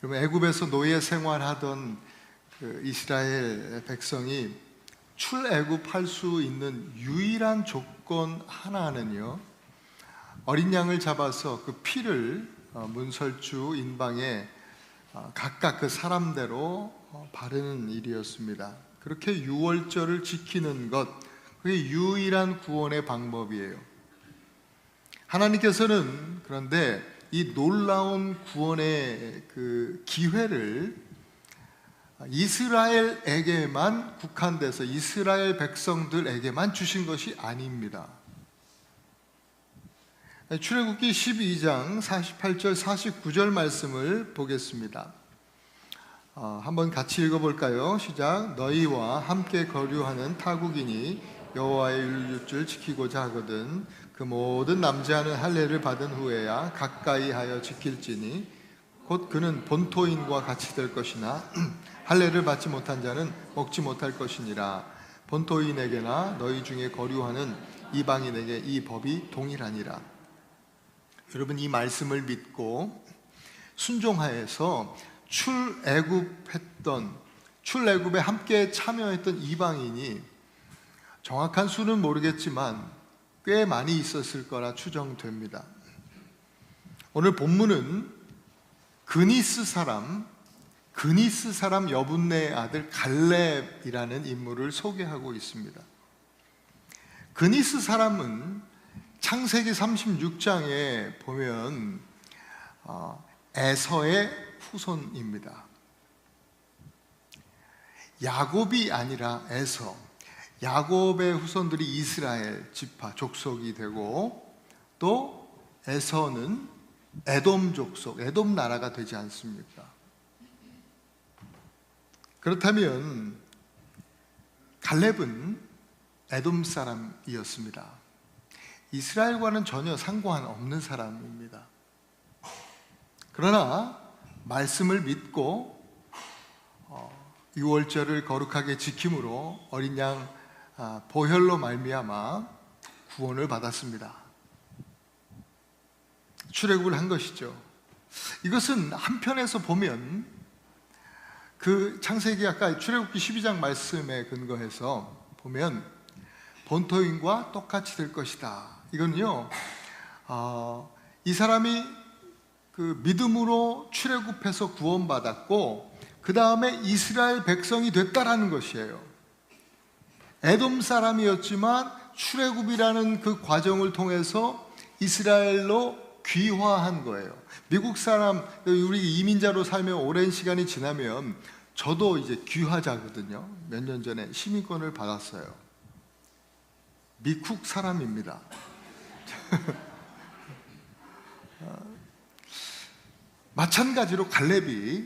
그러면 애굽에서 노예 생활하던 그 이스라엘 백성이 출애굽할 수 있는 유일한 조건 하나는요, 어린 양을 잡아서 그 피를 문설주 인방에 각각 그 사람대로 바르는 일이었습니다. 그렇게 유월절을 지키는 것, 그게 유일한 구원의 방법이에요. 하나님께서는 그런데 이 놀라운 구원의 그 기회를 이스라엘에게만 국한돼서 이스라엘 백성들에게만 주신 것이 아닙니다. 출애굽기 12장 48절 49절 말씀을 보겠습니다. 한번 같이 읽어볼까요? 시작. 너희와 함께 거류하는 타국인이 여호와의 율법을 지키고자 하거든 그 모든 남자는 할례를 받은 후에야 가까이 하여 지킬지니 곧 그는 본토인과 같이 될 것이나 할례를 받지 못한 자는 먹지 못할 것이니라. 본토인에게나 너희 중에 거류하는 이방인에게 이 법이 동일하니라. 여러분, 이 말씀을 믿고 순종하여서 출애굽에 함께 참여했던 이방인이 정확한 수는 모르겠지만 꽤 많이 있었을 거라 추정됩니다. 오늘 본문은 그니스 사람 여분네의 아들 갈렙이라는 인물을 소개하고 있습니다. 그니스 사람은 창세기 36장에 보면 에서의 후손입니다. 야곱이 아니라 에서, 야곱의 후손들이 이스라엘 지파 족속이 되고, 또 에서는 에돔 족속, 에돔 나라가 되지 않습니까? 그렇다면 갈렙은 에돔 사람이었습니다. 이스라엘과는 전혀 상관없는 사람입니다. 그러나 말씀을 믿고 유월절을 거룩하게 지킴으로 어린 양 보혈로 말미암아 구원을 받았습니다. 출애굽을 한 것이죠. 이것은 한편에서 보면 그 창세기 아까 출애굽기 12장 말씀에 근거해서 보면 본토인과 똑같이 될 것이다. 이건요, 이 사람이 그 믿음으로 출애굽해서 구원받았고 그 다음에 이스라엘 백성이 됐다라는 것이에요. 에돔 사람이었지만 출애굽이라는 그 과정을 통해서 이스라엘로 귀화한 거예요. 미국 사람, 우리 이민자로 살면 오랜 시간이 지나면 저도 이제 귀화자거든요. 몇 년 전에 시민권을 받았어요. 미국 사람입니다. 마찬가지로 갈렙이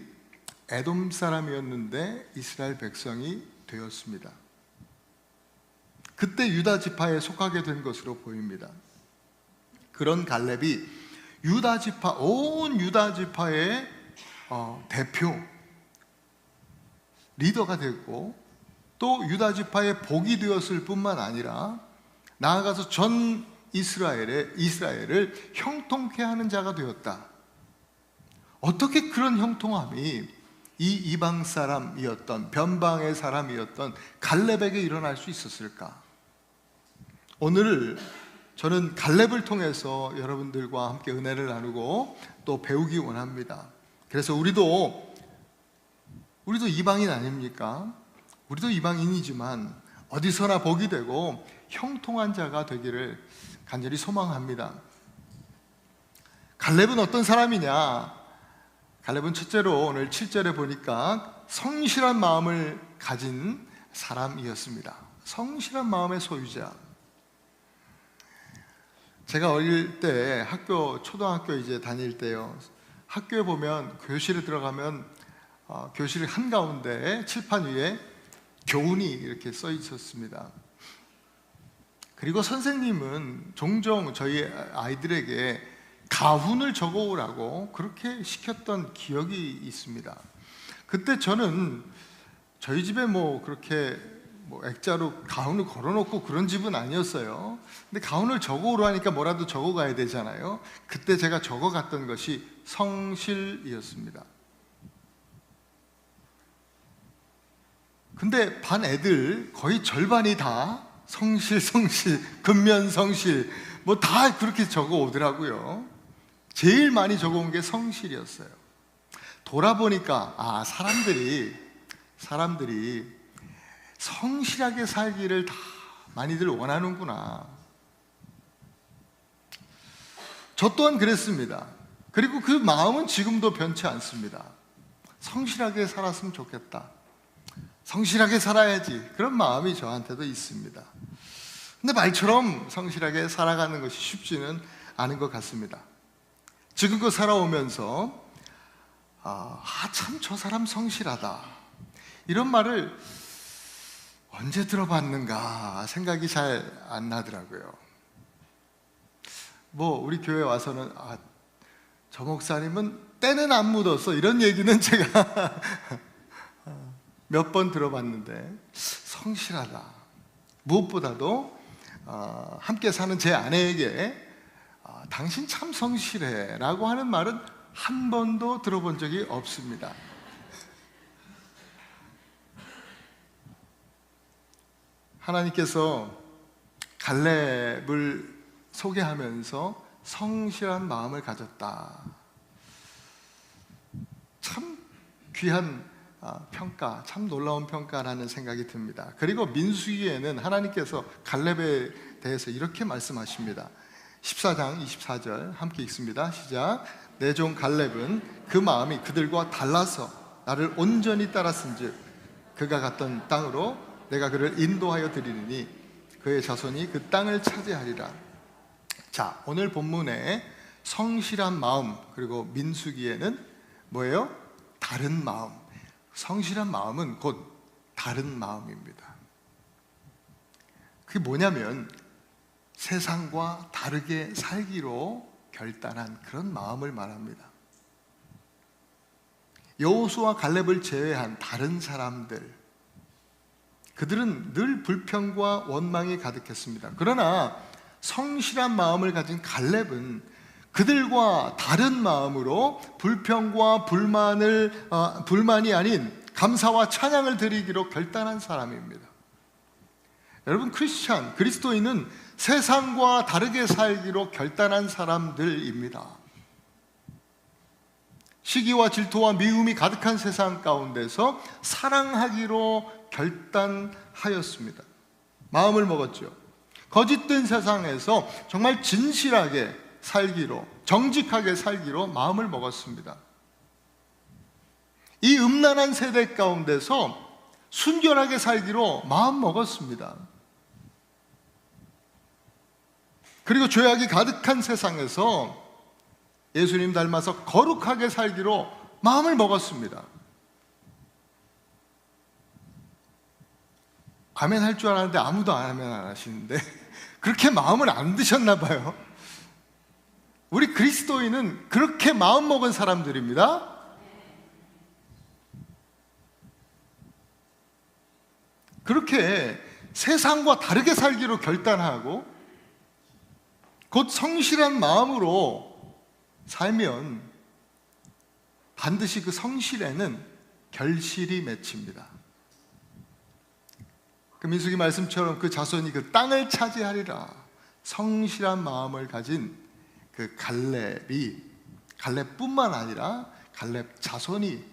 에돔 사람이었는데 이스라엘 백성이 되었습니다. 그때 유다 지파에 속하게 된 것으로 보입니다. 그런 갈렙이 온 유다 지파의 대표 리더가 됐고, 또 유다 지파의 복이 되었을 뿐만 아니라 나아가서 전 이스라엘을 형통케 하는 자가 되었다. 어떻게 그런 형통함이 이 이방 사람이었던, 변방의 사람이었던 갈렙에게 일어날 수 있었을까? 오늘 저는 갈렙을 통해서 여러분들과 함께 은혜를 나누고 또 배우기 원합니다. 그래서 우리도 이방인 아닙니까? 우리도 이방인이지만 어디서나 복이 되고 형통한 자가 되기를 간절히 소망합니다. 갈렙은 어떤 사람이냐? 갈렙은 첫째로 오늘 7절에 보니까 성실한 마음을 가진 사람이었습니다. 성실한 마음의 소유자. 제가 어릴 때 초등학교 이제 다닐 때요, 학교에 보면 교실에 들어가면 교실 한가운데 칠판 위에 교훈이 이렇게 써 있었습니다. 그리고 선생님은 종종 저희 아이들에게 가훈을 적어오라고 그렇게 시켰던 기억이 있습니다. 그때 저는 저희 집에 그렇게 액자로 가훈을 걸어놓고 그런 집은 아니었어요. 근데 가훈을 적어오라 하니까 뭐라도 적어가야 되잖아요. 그때 제가 적어갔던 것이 성실이었습니다. 근데 반 애들 거의 절반이 다 성실, 근면 성실, 뭐 다 그렇게 적어 오더라고요. 제일 많이 적어 온 게 성실이었어요. 돌아보니까 사람들이 성실하게 살기를 다 많이들 원하는구나. 저 또한 그랬습니다. 그리고 그 마음은 지금도 변치 않습니다. 성실하게 살았으면 좋겠다, 성실하게 살아야지, 그런 마음이 저한테도 있습니다. 근데 말처럼 성실하게 살아가는 것이 쉽지는 않은 것 같습니다. 지금껏 살아오면서 참 저 사람 성실하다, 이런 말을 언제 들어봤는가 생각이 잘 안 나더라고요. 우리 교회 와서는 저 목사님은 때는 안 묻었어, 이런 얘기는 제가 몇 번 들어봤는데, 성실하다, 무엇보다도 함께 사는 제 아내에게 당신 참 성실해 라고 하는 말은 한 번도 들어본 적이 없습니다. 하나님께서 갈렙을 소개하면서 성실한 마음을 가졌다, 참 귀한 평가, 참 놀라운 평가라는 생각이 듭니다. 그리고 민수기에는 하나님께서 갈렙에 대해서 이렇게 말씀하십니다. 14장 24절 함께 읽습니다. 시작. 내 종 갈렙은 그 마음이 그들과 달라서 나를 온전히 따랐은즉 그가 갔던 땅으로 내가 그를 인도하여 드리리니 그의 자손이 그 땅을 차지하리라. 자, 오늘 본문에 성실한 마음, 그리고 민수기에는 뭐예요? 다른 마음. 성실한 마음은 곧 다른 마음입니다. 그게 뭐냐면 세상과 다르게 살기로 결단한 그런 마음을 말합니다. 여호수아와 갈렙을 제외한 다른 사람들, 그들은 늘 불평과 원망이 가득했습니다. 그러나 성실한 마음을 가진 갈렙은 그들과 다른 마음으로 불평과 불만이 아닌 감사와 찬양을 드리기로 결단한 사람입니다. 여러분, 그리스도인은 세상과 다르게 살기로 결단한 사람들입니다. 시기와 질투와 미움이 가득한 세상 가운데서 사랑하기로 결단하였습니다. 마음을 먹었죠. 거짓된 세상에서 정말 진실하게 살기로, 정직하게 살기로 마음을 먹었습니다. 이 음란한 세대 가운데서 순결하게 살기로 마음 먹었습니다. 그리고 죄악이 가득한 세상에서 예수님 닮아서 거룩하게 살기로 마음을 먹었습니다. 아멘 할 줄 알았는데 아무도 아멘 안 하시는데 그렇게 마음을 안 드셨나 봐요. 우리 그리스도인은 그렇게 마음 먹은 사람들입니다. 그렇게 세상과 다르게 살기로 결단하고 곧 성실한 마음으로 살면 반드시 그 성실에는 결실이 맺힙니다. 그 민수기 말씀처럼 그 자손이 그 땅을 차지하리라. 성실한 마음을 가진 그 갈렙뿐만 아니라 갈렙 자손이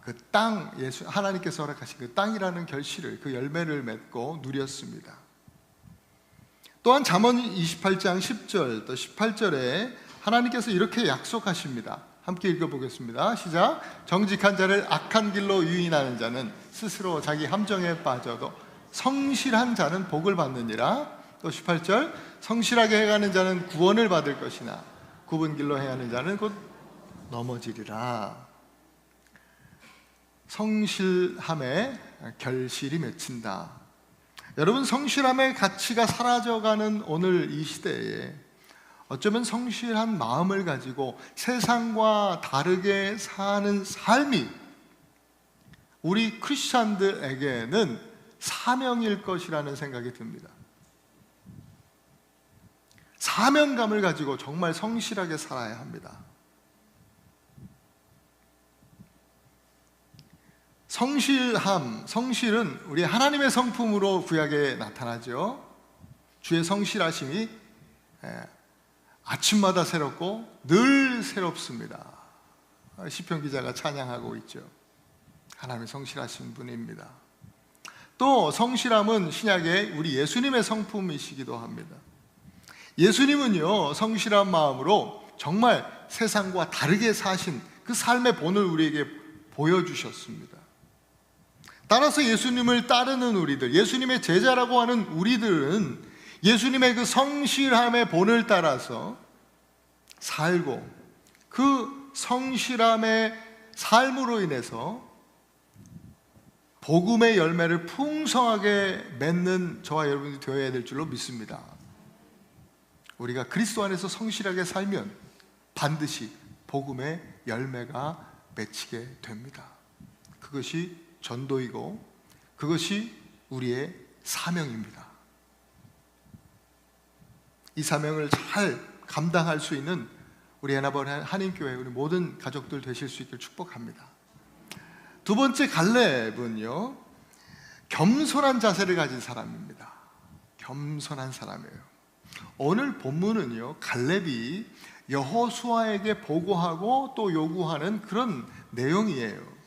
그 땅, 하나님께서 허락하신 그 땅이라는 결실을, 그 열매를 맺고 누렸습니다. 또한 잠언 28장 10절 또 18절에 하나님께서 이렇게 약속하십니다. 함께 읽어보겠습니다. 시작. 정직한 자를 악한 길로 유인하는 자는 스스로 자기 함정에 빠져도 성실한 자는 복을 받느니라. 또 18절. 성실하게 행하는 자는 구원을 받을 것이나 굽은 길로 행하는 자는 곧 넘어지리라. 성실함에 결실이 맺힌다. 여러분, 성실함의 가치가 사라져가는 오늘 이 시대에 어쩌면 성실한 마음을 가지고 세상과 다르게 사는 삶이 우리 크리스찬들에게는 사명일 것이라는 생각이 듭니다. 사명감을 가지고 정말 성실하게 살아야 합니다. 성실은 우리 하나님의 성품으로 구약에 나타나죠. 주의 성실하심이 아침마다 새롭고 늘 새롭습니다. 시편 기자가 찬양하고 있죠. 하나님의 성실하신 분입니다. 또 성실함은 신약에 우리 예수님의 성품이시기도 합니다. 예수님은요, 성실한 마음으로 정말 세상과 다르게 사신 그 삶의 본을 우리에게 보여주셨습니다. 따라서 예수님을 따르는 우리들, 예수님의 제자라고 하는 우리들은 예수님의 그 성실함의 본을 따라서 살고, 그 성실함의 삶으로 인해서 복음의 열매를 풍성하게 맺는 저와 여러분이 되어야 될 줄로 믿습니다. 우리가 그리스도 안에서 성실하게 살면 반드시 복음의 열매가 맺히게 됩니다. 그것이 전도이고 그것이 우리의 사명입니다. 이 사명을 잘 감당할 수 있는 우리 에나벌 한인교회 우리 모든 가족들 되실 수 있기를 축복합니다. 두 번째, 갈렙은요, 겸손한 자세를 가진 사람입니다. 겸손한 사람이에요. 오늘 본문은요, 갈렙이 여호수아에게 보고하고 또 요구하는 그런 내용이에요.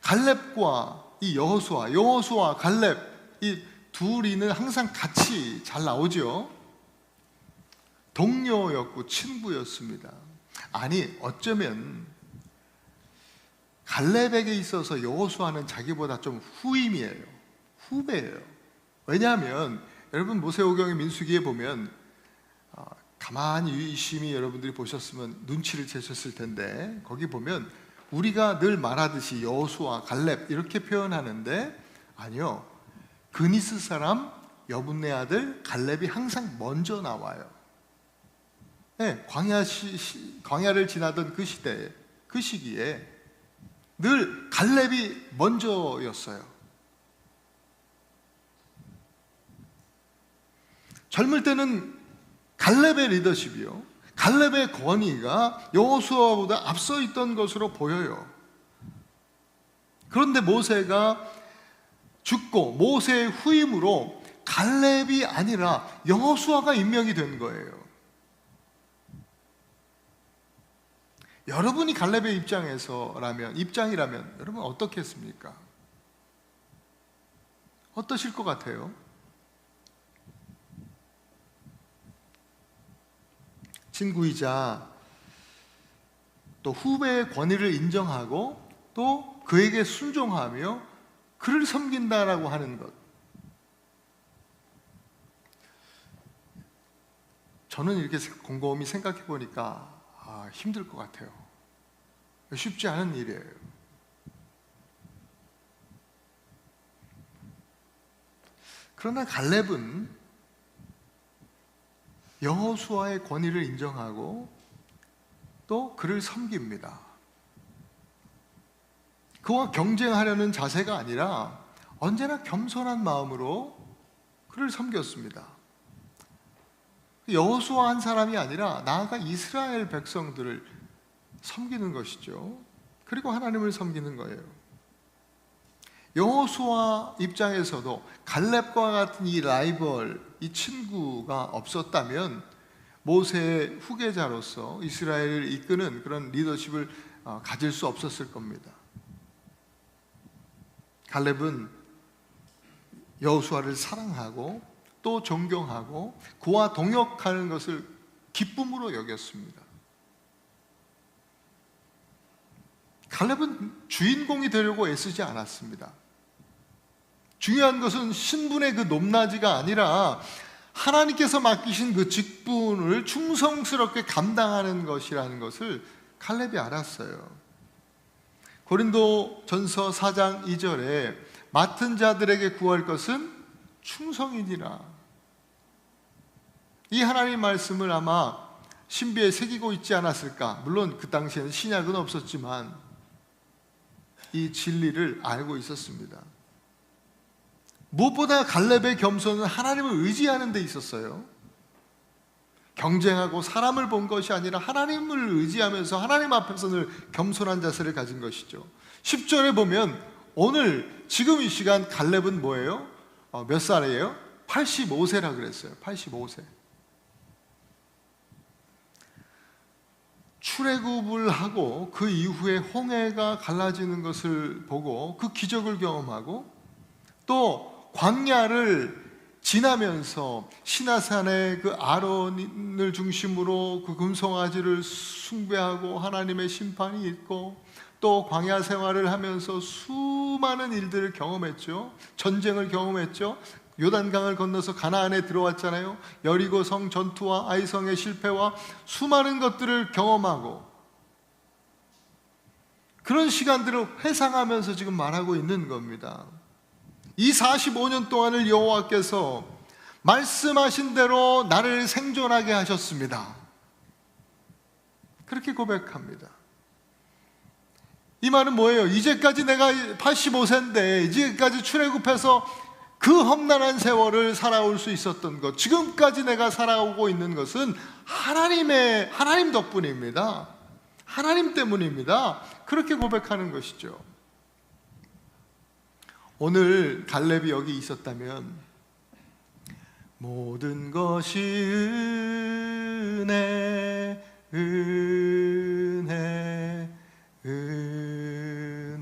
갈렙과 이 여호수아, 갈렙, 이 둘이는 항상 같이 잘 나오죠. 동료였고 친구였습니다. 아니, 어쩌면 갈렙에게 있어서 여호수아는 자기보다 좀 후임이에요. 후배예요. 왜냐하면 여러분 모세오경의 민수기에 보면 가만히 유심히 여러분들이 보셨으면 눈치를 채셨을 텐데, 거기 보면 우리가 늘 말하듯이 여호수아, 갈렙 이렇게 표현하는데, 아니요, 그니스 사람 여분네 아들 갈렙이 항상 먼저 나와요. 네, 광야를 지나던 그 시대에, 그 시기에 늘 갈렙이 먼저였어요. 젊을 때는 갈렙의 리더십이요, 갈렙의 권위가 여호수아보다 앞서 있던 것으로 보여요. 그런데 모세가 죽고 모세의 후임으로 갈렙이 아니라 여호수아가 임명이 된 거예요. 여러분이 갈렙의 입장이라면 여러분 어떻겠습니까? 어떠실 것 같아요? 친구이자 또 후배의 권위를 인정하고 또 그에게 순종하며 그를 섬긴다라고 하는 것, 저는 이렇게 곰곰이 생각해 보니까 힘들 것 같아요. 쉽지 않은 일이에요. 그러나 갈렙은 여호수아의 권위를 인정하고 또 그를 섬깁니다. 그와 경쟁하려는 자세가 아니라 언제나 겸손한 마음으로 그를 섬겼습니다. 여호수아 한 사람이 아니라 나아가 이스라엘 백성들을 섬기는 것이죠. 그리고 하나님을 섬기는 거예요. 여호수아 입장에서도 갈렙과 같은 이 라이벌, 이 친구가 없었다면 모세의 후계자로서 이스라엘을 이끄는 그런 리더십을 가질 수 없었을 겁니다. 갈렙은 여호수아를 사랑하고 또 존경하고 그와 동역하는 것을 기쁨으로 여겼습니다. 갈렙은 주인공이 되려고 애쓰지 않았습니다. 중요한 것은 신분의 그 높낮이가 아니라 하나님께서 맡기신 그 직분을 충성스럽게 감당하는 것이라는 것을 갈렙이 알았어요. 고린도전서 4장 2절에 맡은 자들에게 구할 것은 충성이니라. 이 하나님 말씀을 아마 신비에 새기고 있지 않았을까. 물론 그 당시에는 신약은 없었지만 이 진리를 알고 있었습니다. 무엇보다 갈렙의 겸손은 하나님을 의지하는 데 있었어요. 경쟁하고 사람을 본 것이 아니라 하나님을 의지하면서 하나님 앞에서 늘 겸손한 자세를 가진 것이죠. 10절에 보면 오늘 지금 이 시간 갈렙은 뭐예요? 몇 살이에요? 85세라 그랬어요. 85세. 출애굽을 하고 그 이후에 홍해가 갈라지는 것을 보고 그 기적을 경험하고 또 광야를 지나면서 시나산의 그 아론을 중심으로 그 금송아지를 숭배하고 하나님의 심판이 있고 또 광야 생활을 하면서 수많은 일들을 경험했죠. 전쟁을 경험했죠. 요단강을 건너서 가나안에 들어왔잖아요. 여리고 성 전투와 아이성의 실패와 수많은 것들을 경험하고 그런 시간들을 회상하면서 지금 말하고 있는 겁니다. 이 45년 동안을 여호와께서 말씀하신 대로 나를 생존하게 하셨습니다. 그렇게 고백합니다. 이 말은 뭐예요? 이제까지 내가 85세인데 이제까지 출애굽해서 그 험난한 세월을 살아올 수 있었던 것, 지금까지 내가 살아오고 있는 것은 하나님 덕분입니다. 하나님 때문입니다. 그렇게 고백하는 것이죠. 오늘 갈렙이 여기 있었다면 모든 것이 은혜, 은혜, 은혜,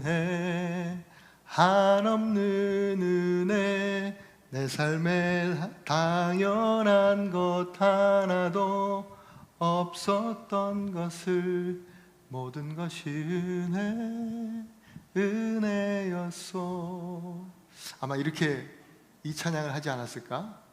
한없는 은혜, 내 삶에 당연한 것 하나도 없었던 것을 모든 것이 은혜, 은혜였소. 아마 이렇게 이 찬양을 하지 않았을까?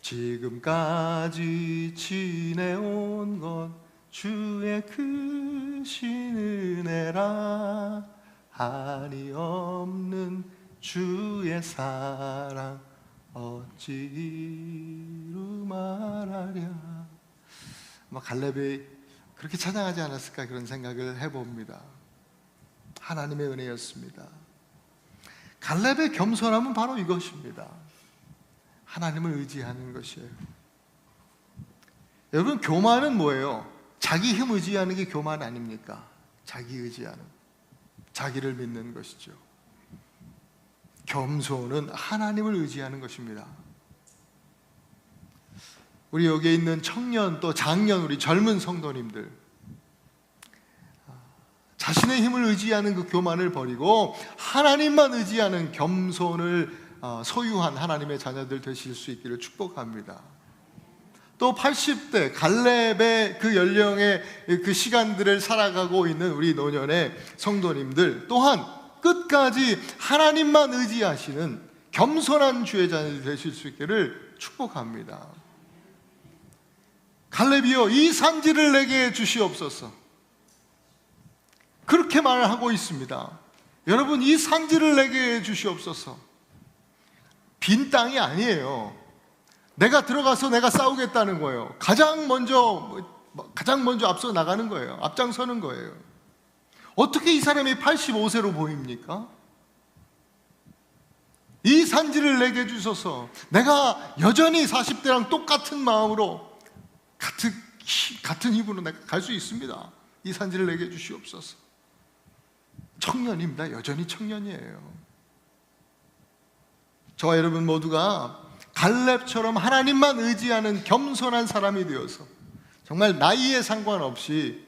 지금까지 지내온 것 주의 크신 은혜라, 한이 없는 주의 사랑 어찌로 말하랴. 아마 갈렙이 그렇게 찬양하지 않았을까 그런 생각을 해봅니다. 하나님의 은혜였습니다. 갈렙의 겸손함은 바로 이것입니다. 하나님을 의지하는 것이에요. 여러분, 교만은 뭐예요? 자기 힘 의지하는 게 교만 아닙니까? 자기 의지하는, 자기를 믿는 것이죠. 겸손은 하나님을 의지하는 것입니다. 우리 여기에 있는 청년 또 장년, 우리 젊은 성도님들, 자신의 힘을 의지하는 그 교만을 버리고 하나님만 의지하는 겸손을 소유한 하나님의 자녀들 되실 수 있기를 축복합니다. 또 80대 갈렙의 그 연령의 그 시간들을 살아가고 있는 우리 노년의 성도님들 또한 끝까지 하나님만 의지하시는 겸손한 주의 자녀들 되실 수 있기를 축복합니다. 갈렙이여, 이 산지를 내게 주시옵소서. 그렇게 말을 하고 있습니다. 여러분, 이 산지를 내게 주시옵소서. 빈 땅이 아니에요. 내가 들어가서 내가 싸우겠다는 거예요. 가장 먼저 앞서 나가는 거예요. 앞장서는 거예요. 어떻게 이 사람이 85세로 보입니까? 이 산지를 내게 주소서. 내가 여전히 40대랑 똑같은 마음으로 같은 힘으로 내가 갈 수 있습니다. 이 산지를 내게 주시옵소서. 청년입니다. 여전히 청년이에요. 저와 여러분 모두가 갈렙처럼 하나님만 의지하는 겸손한 사람이 되어서 정말 나이에 상관없이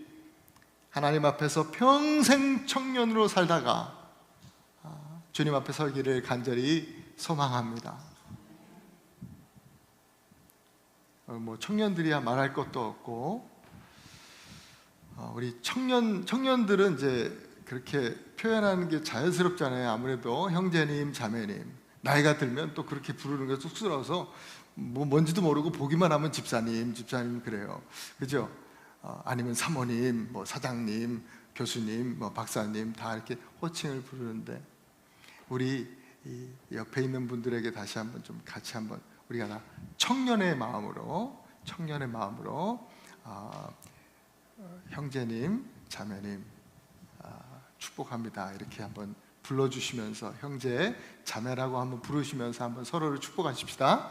하나님 앞에서 평생 청년으로 살다가 주님 앞에 설기를 간절히 소망합니다. 청년들이야 말할 것도 없고, 우리 청년들은 이제 그렇게 표현하는 게 자연스럽잖아요. 아무래도 형제님, 자매님, 나이가 들면 또 그렇게 부르는 게 쑥스러워서 뭔지도 모르고 보기만 하면 집사님 그래요. 그죠? 아니면 사모님, 사장님, 교수님, 박사님 다 이렇게 호칭을 부르는데, 우리 이 옆에 있는 분들에게 다시 한번 좀 같이 한번 우리가 다 청년의 마음으로 형제님, 자매님 축복합니다. 이렇게 한번 불러주시면서 형제, 자매라고 한번 부르시면서 한번 서로를 축복하십시다.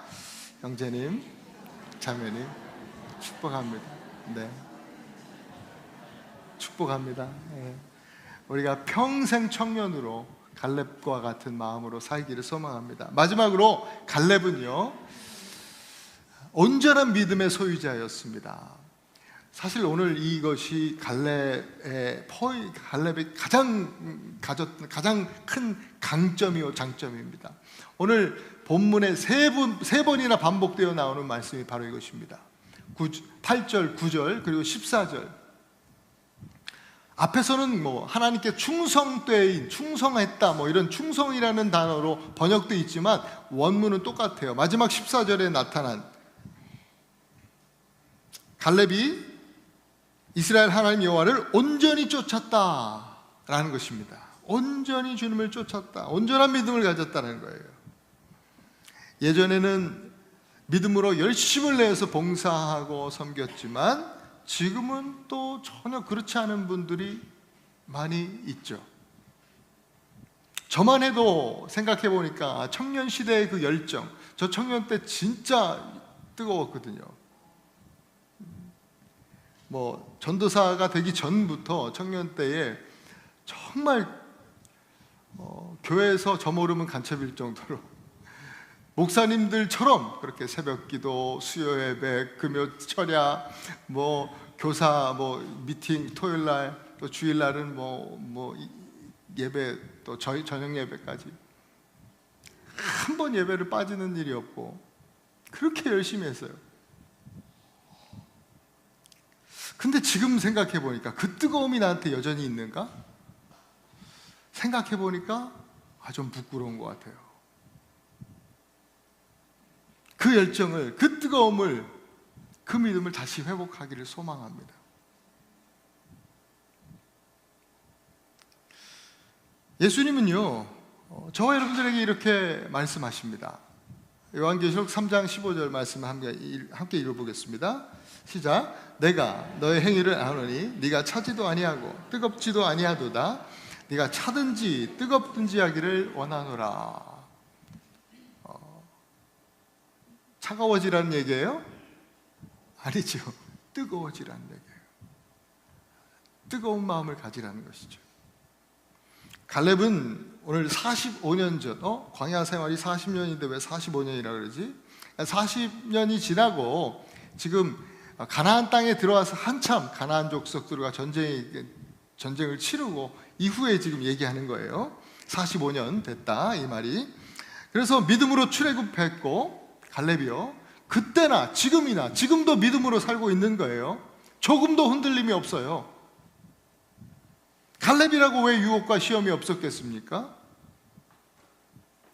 형제님, 자매님, 축복합니다. 네, 축복합니다. 네. 우리가 평생 청년으로 갈렙과 같은 마음으로 살기를 소망합니다. 마지막으로 갈렙은요, 온전한 믿음의 소유자였습니다. 사실 오늘 이것이 갈렙의 가장 큰 강점이요 장점입니다. 오늘 본문에 세 번이나 반복되어 나오는 말씀이 바로 이것입니다. 8절, 9절 그리고 14절. 앞에서는 하나님께 충성했다 이런 충성이라는 단어로 번역되어 있지만 원문은 똑같아요. 마지막 14절에 나타난 갈렙이 이스라엘 하나님 여호와를 온전히 쫓았다라는 것입니다. 온전히 주님을 쫓았다, 온전한 믿음을 가졌다는 거예요. 예전에는 믿음으로 열심을 내서 봉사하고 섬겼지만 지금은 또 전혀 그렇지 않은 분들이 많이 있죠. 저만 해도 생각해 보니까 청년 시대의 그 열정, 저 청년 때 진짜 뜨거웠거든요. 전도사가 되기 전부터 청년 때에 정말 교회에서 저 모르면 간첩일 정도로 목사님들처럼 그렇게 새벽기도, 수요예배, 금요 철야, 교사 미팅, 토요일날 또 주일날은 예배 또 저녁 예배까지 한 번 예배를 빠지는 일이 없고 그렇게 열심히 했어요. 근데 지금 생각해 보니까 그 뜨거움이 나한테 여전히 있는가? 생각해 보니까 좀 부끄러운 것 같아요. 그 열정을, 그 뜨거움을, 그 믿음을 다시 회복하기를 소망합니다. 예수님은요, 저와 여러분들에게 이렇게 말씀하십니다. 요한계시록 3장 15절 말씀을 함께 읽어보겠습니다. 시작. 내가 너의 행위를 아노니 네가 차지도 아니하고 뜨겁지도 아니하도다. 네가 차든지 뜨겁든지 하기를 원하노라. 차가워지라는 얘기예요? 아니죠. 뜨거워지라는 얘기예요. 뜨거운 마음을 가지라는 것이죠. 갈렙은 오늘 45년 전, 광야 생활이 40년인데 왜 45년이라 그러지? 40년이 지나고 지금 가나안 땅에 들어와서 한참 가나안 족속들과 전쟁을 치르고 이후에 지금 얘기하는 거예요. 45년 됐다 이 말이. 그래서 믿음으로 출애굽했고 갈렙이요, 그때나 지금이나 지금도 믿음으로 살고 있는 거예요. 조금도 흔들림이 없어요. 갈렙이라고 왜 유혹과 시험이 없었겠습니까?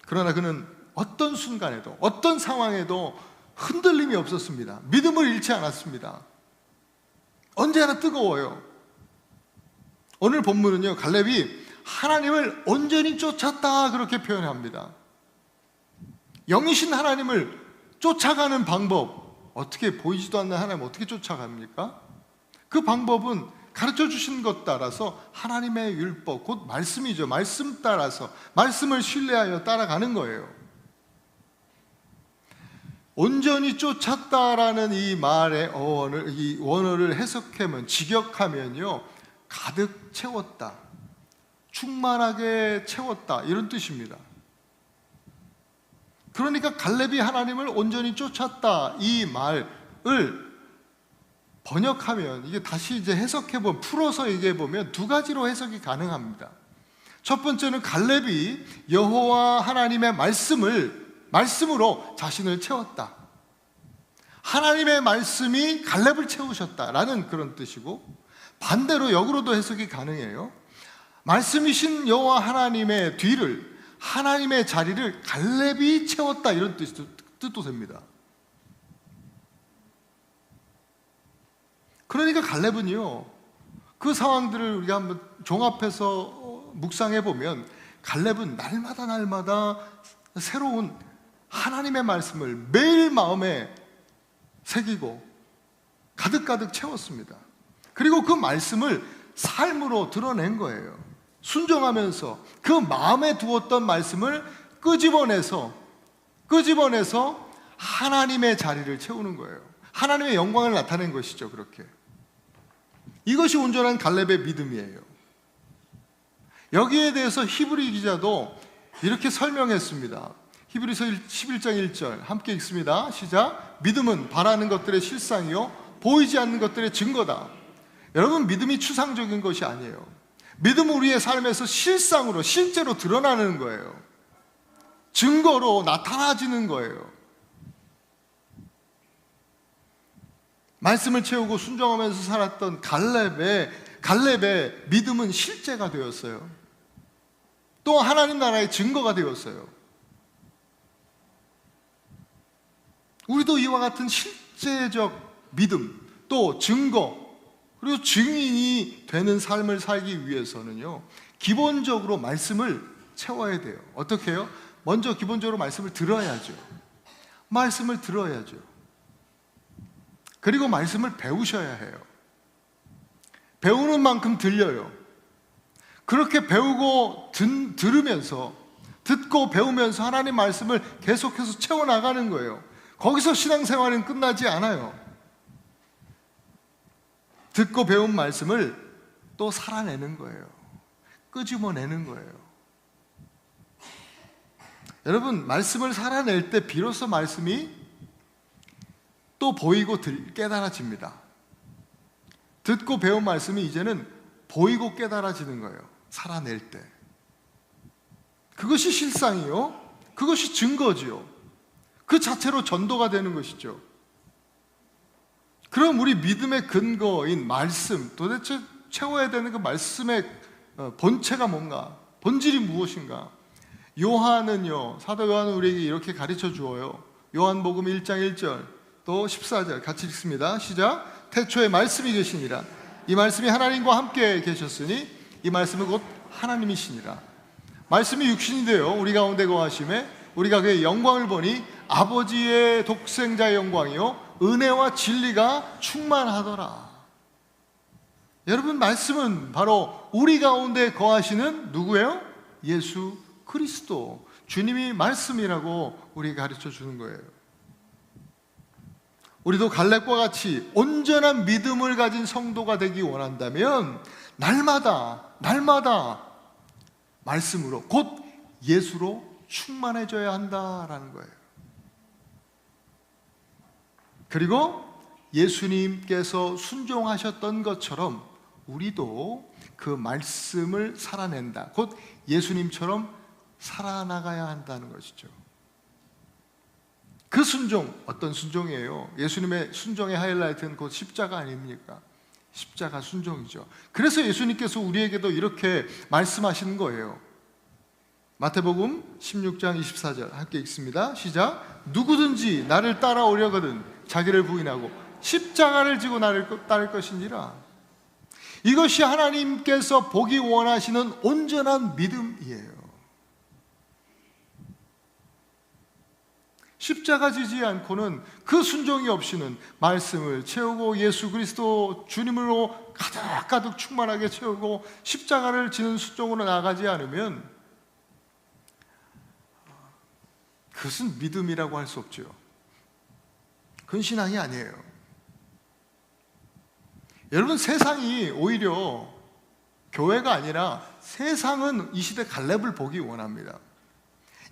그러나 그는 어떤 순간에도 어떤 상황에도 흔들림이 없었습니다. 믿음을 잃지 않았습니다. 언제나 뜨거워요. 오늘 본문은요, 갈렙이 하나님을 온전히 쫓았다 그렇게 표현합니다. 영이신 하나님을 쫓아가는 방법, 어떻게 보이지도 않는 하나님 어떻게 쫓아갑니까? 그 방법은 가르쳐 주신 것 따라서 하나님의 율법, 곧 말씀이죠. 말씀 따라서, 말씀을 신뢰하여 따라가는 거예요. 온전히 쫓았다라는 이 말의 이 원어를 해석하면, 직역하면요, 가득 채웠다, 충만하게 채웠다 이런 뜻입니다. 그러니까 갈렙이 하나님을 온전히 쫓았다 이 말을 번역하면, 이게 다시 이제 해석해보면, 풀어서 얘기해보면 두 가지로 해석이 가능합니다. 첫 번째는 갈렙이 여호와 하나님의 말씀으로 자신을 채웠다, 하나님의 말씀이 갈렙을 채우셨다라는 그런 뜻이고, 반대로 역으로도 해석이 가능해요. 말씀이신 여호와 하나님의 뒤를, 하나님의 자리를 갈렙이 채웠다 이런 뜻도 됩니다. 그러니까 갈렙은요, 그 상황들을 우리가 한번 종합해서 묵상해 보면 갈렙은 날마다 새로운 하나님의 말씀을 매일 마음에 새기고 가득 채웠습니다. 그리고 그 말씀을 삶으로 드러낸 거예요. 순종하면서 그 마음에 두었던 말씀을 끄집어내서 하나님의 자리를 채우는 거예요. 하나님의 영광을 나타낸 것이죠. 그렇게 이것이 온전한 갈렙의 믿음이에요. 여기에 대해서 히브리 기자도 이렇게 설명했습니다. 히브리서 11장 1절 함께 읽습니다. 시작. 믿음은 바라는 것들의 실상이요 보이지 않는 것들의 증거다. 여러분, 믿음이 추상적인 것이 아니에요. 믿음은 우리의 삶에서 실상으로 실제로 드러나는 거예요. 증거로 나타나지는 거예요. 말씀을 채우고 순종하면서 살았던 갈렙의 믿음은 실제가 되었어요. 또 하나님 나라의 증거가 되었어요. 우리도 이와 같은 실제적 믿음, 또 증거, 그리고 증인이 되는 삶을 살기 위해서는요, 기본적으로 말씀을 채워야 돼요. 어떻게 해요? 먼저 기본적으로 말씀을 들어야죠. 말씀을 들어야죠. 그리고 말씀을 배우셔야 해요. 배우는 만큼 들려요. 그렇게 배우고 들으면서, 듣고 배우면서 하나님 말씀을 계속해서 채워나가는 거예요. 거기서 신앙생활은 끝나지 않아요. 듣고 배운 말씀을 또 살아내는 거예요. 끄집어내는 거예요. 여러분, 말씀을 살아낼 때 비로소 말씀이 또 보이고 깨달아집니다. 듣고 배운 말씀이 이제는 보이고 깨달아지는 거예요. 살아낼 때. 그것이 실상이요, 그것이 증거지요. 그 자체로 전도가 되는 것이죠. 그럼 우리 믿음의 근거인 말씀, 도대체 채워야 되는 그 말씀의 본체가 뭔가, 본질이 무엇인가? 요한은요, 사도 요한은 우리에게 이렇게 가르쳐 주어요. 요한복음 1장 1절 또 14절 같이 읽습니다. 시작. 태초에 말씀이 계시니라. 이 말씀이 하나님과 함께 계셨으니 이 말씀은 곧 하나님이시니라. 말씀이 육신이 되어 우리 가운데 거하심에 우리가 그의 영광을 보니 아버지의 독생자의 영광이요 은혜와 진리가 충만하더라. 여러분, 말씀은 바로 우리 가운데 거하시는 누구예요? 예수 그리스도, 주님이 말씀이라고 우리에게 가르쳐 주는 거예요. 우리도 갈렙과 같이 온전한 믿음을 가진 성도가 되기 원한다면 날마다 말씀으로, 곧 예수로 충만해져야 한다라는 거예요. 그리고 예수님께서 순종하셨던 것처럼 우리도 그 말씀을 살아낸다, 곧 예수님처럼 살아나가야 한다는 것이죠. 그 순종, 어떤 순종이에요? 예수님의 순종의 하이라이트는 곧 십자가 아닙니까? 십자가 순종이죠. 그래서 예수님께서 우리에게도 이렇게 말씀하시는 거예요. 마태복음 16장 24절 함께 읽습니다. 시작. 누구든지 나를 따라오려거든 자기를 부인하고 십자가를 지고 나를 따를 것이니라. 이것이 하나님께서 보기 원하시는 온전한 믿음이에요. 십자가 지지 않고는, 그 순종이 없이는 말씀을 채우고 예수 그리스도 주님으로 가득 충만하게 채우고 십자가를 지는 순종으로 나가지 않으면 그것은 믿음이라고 할 수 없죠. 그건 신앙이 아니에요. 여러분, 세상이 오히려 교회가 아니라 세상은 이 시대 갈렙을 보기 원합니다.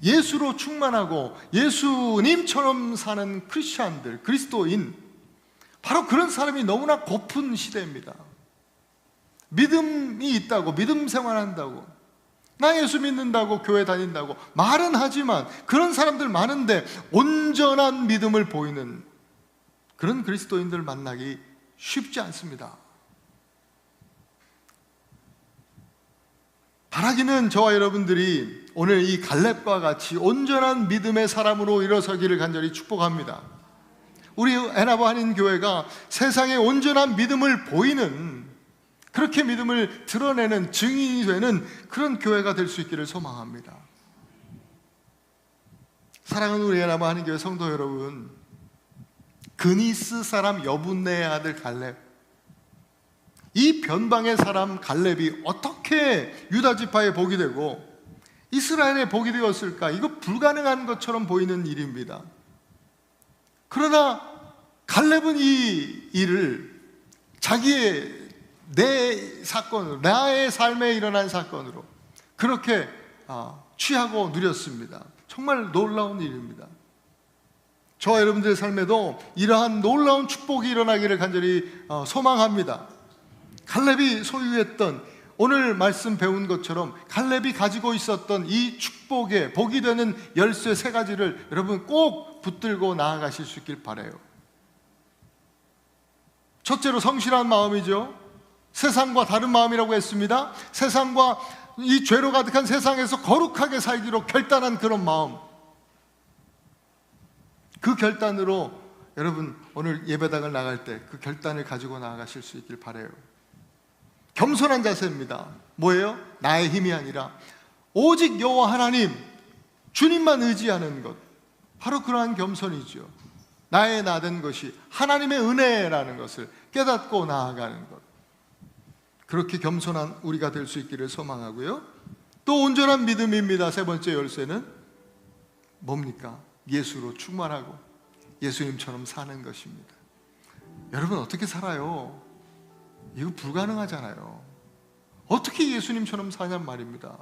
예수로 충만하고 예수님처럼 사는 크리스찬들, 그리스도인, 바로 그런 사람이 너무나 고픈 시대입니다. 믿음이 있다고, 믿음 생활한다고, 나 예수 믿는다고, 교회 다닌다고 말은 하지만 그런 사람들 많은데 온전한 믿음을 보이는 그런 그리스도인들 만나기 쉽지 않습니다. 바라기는 저와 여러분들이 오늘 이 갈렙과 같이 온전한 믿음의 사람으로 일어서기를 간절히 축복합니다. 우리 에나바 한인교회가 세상에 온전한 믿음을 보이는, 그렇게 믿음을 드러내는 증인이 되는 그런 교회가 될 수 있기를 소망합니다. 사랑하는 우리 에나바 한인교회 성도 여러분, 그니스 사람 여분네의 아들 갈렙, 이 변방의 사람 갈렙이 어떻게 유다 지파의 복이 되고 이스라엘의 복이 되었을까? 이거 불가능한 것처럼 보이는 일입니다. 그러나 갈렙은 이 일을 자기의 내 사건으로, 나의 삶에 일어난 사건으로 그렇게 취하고 누렸습니다. 정말 놀라운 일입니다. 저와 여러분들의 삶에도 이러한 놀라운 축복이 일어나기를 간절히 소망합니다. 갈렙이 소유했던, 오늘 말씀 배운 것처럼 갈렙이 가지고 있었던 이 축복의 복이 되는 열쇠 3가지를 여러분 꼭 붙들고 나아가실 수 있길 바라요. 첫째로 성실한 마음이죠. 세상과 다른 마음이라고 했습니다. 세상과 이 죄로 가득한 세상에서 거룩하게 살기로 결단한 그런 마음, 그 결단으로 여러분 오늘 예배당을 나갈 때 그 결단을 가지고 나아가실 수 있길 바라요. 겸손한 자세입니다. 뭐예요? 나의 힘이 아니라 오직 여호와 하나님, 주님만 의지하는 것, 바로 그러한 겸손이죠. 나의 나된 것이 하나님의 은혜라는 것을 깨닫고 나아가는 것, 그렇게 겸손한 우리가 될 수 있기를 소망하고요. 또 온전한 믿음입니다. 3번째 열쇠는 뭡니까? 예수로 충만하고 예수님처럼 사는 것입니다. 여러분 어떻게 살아요? 이거 불가능하잖아요. 어떻게 예수님처럼 사냔 말입니다.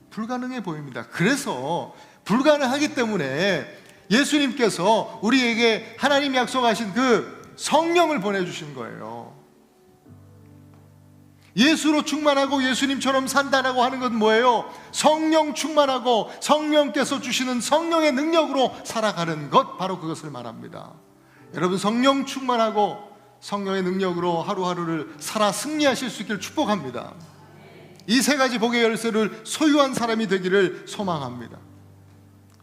불가능해 보입니다. 그래서 불가능하기 때문에 예수님께서 우리에게 하나님 약속하신 그 성령을 보내주신 거예요. 예수로 충만하고 예수님처럼 산다라고 하는 건 뭐예요? 성령 충만하고 성령께서 주시는 성령의 능력으로 살아가는 것, 바로 그것을 말합니다. 여러분 성령 충만하고 성령의 능력으로 하루하루를 살아 승리하실 수 있기를 축복합니다. 이 3가지 복의 열쇠를 소유한 사람이 되기를 소망합니다.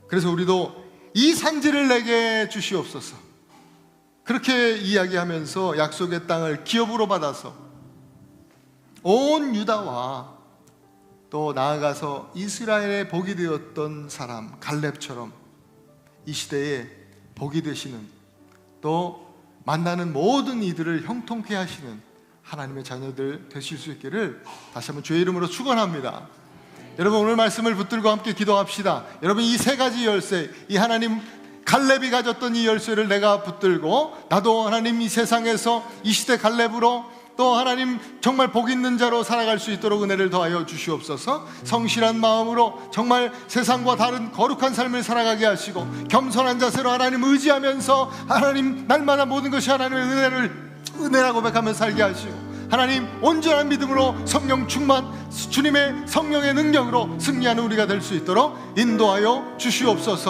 그래서 우리도 이 산지를 내게 주시옵소서, 그렇게 이야기하면서 약속의 땅을 기업으로 받아서 온 유다와 또 나아가서 이스라엘의 복이 되었던 사람 갈렙처럼 이 시대에 복이 되시는, 또 만나는 모든 이들을 형통케 하시는 하나님의 자녀들 되실 수 있기를 다시 한번 주의 이름으로 축원합니다. 여러분 오늘 말씀을 붙들고 함께 기도합시다. 여러분 이 3가지 열쇠, 이 하나님 갈렙이 가졌던 이 열쇠를 내가 붙들고 나도 하나님 이 세상에서 이 시대 갈렙으로 또 하나님 정말 복 있는 자로 살아갈 수 있도록 은혜를 더하여 주시옵소서. 성실한 마음으로 정말 세상과 다른 거룩한 삶을 살아가게 하시고 겸손한 자세로 하나님 의지하면서 하나님 날마다 모든 것이 하나님의 은혜라고 고백하며 살게 하시고 하나님 온전한 믿음으로 성령 충만, 주님의 성령의 능력으로 승리하는 우리가 될 수 있도록 인도하여 주시옵소서.